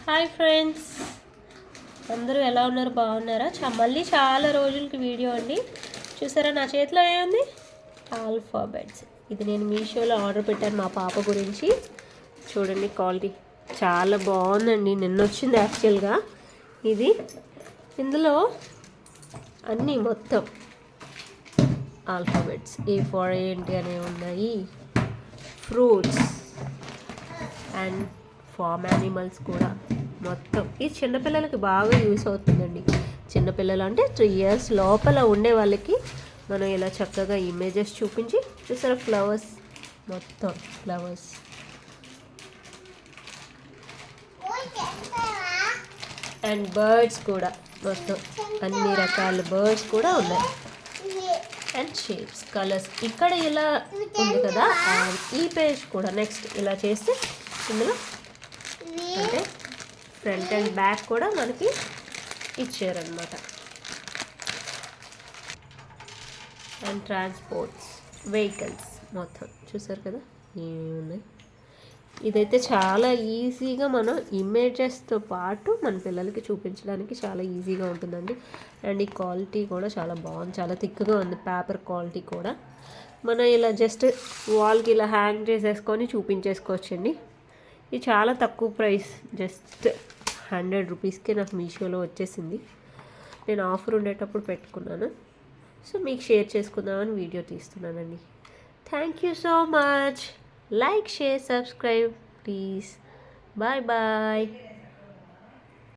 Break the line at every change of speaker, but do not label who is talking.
Hi friends, అందరూ ఎలా ఉన్నారు? బాగున్నారా? మళ్ళీ చాలా రోజులకి వీడియో అండి. చూసారా నా చేతిలో ఏముంది? ఆల్ఫాబెట్స్. ఇది నేను మీషోలో ఆర్డర్ పెట్టాను మా పాప గురించి. చూడండి క్వాలిటీ చాలా బాగుందండి. నిన్న వచ్చింది యాక్చువల్గా ఇది. ఇందులో అన్నీ మొత్తం ఆల్ఫాబెట్స్ ఏ ఫర్ ఏంటి అనేవి ఉన్నాయి, ఫ్రూట్స్ అండ్ ఫార్మ్ యానిమల్స్ కూడా మొత్తం. ఈ చిన్నపిల్లలకి బాగా యూస్ అవుతుందండి. చిన్నపిల్లలు అంటే 3 years లోపల ఉండే వాళ్ళకి మనం ఇలా చక్కగా ఇమేజెస్ చూపించి, చూసారా ఫ్లవర్స్, మొత్తం ఫ్లవర్స్ అండ్ బర్డ్స్ కూడా మొత్తం అన్ని రకాల బర్డ్స్ కూడా ఉన్నాయి. అండ్ షేప్స్, కలర్స్ ఇక్కడ ఇలా ఉంది కదా. ఈ పేజ్ కూడా నెక్స్ట్ ఇలా చేస్తే ఇందులో అంటే ఫ్రంట్ అండ్ బ్యాక్ కూడా మనకి ఇచ్చారనమాట. అండ్ ట్రాన్స్పోర్ట్స్, వెహికల్స్ మొత్తం చూసారు కదా ఏమేమి ఉన్నాయి. ఇదైతే చాలా ఈజీగా మనం ఇమేజెస్తో పాటు మన పిల్లలకి చూపించడానికి చాలా ఈజీగా ఉంటుందండి. అండ్ ఈ క్వాలిటీ కూడా చాలా బాగుంది, చాలా థిక్గా ఉంది. పేపర్ క్వాలిటీ కూడా మనం ఇలా జస్ట్ వాల్కి ఇలా హ్యాంగ్ చేసేసుకొని చూపించేసుకోవచ్చండి. ఇది చాలా తక్కువ ప్రైస్, జస్ట్ 100 రూపీస్కే నాకు మీషోలో వచ్చేసింది. నేను ఆఫర్ ఉండేటప్పుడు పెట్టుకున్నాను, సో మీకు షేర్ చేసుకుందామని వీడియో తీస్తున్నానండి. Thank you so much. Like, share, subscribe please. Bye bye.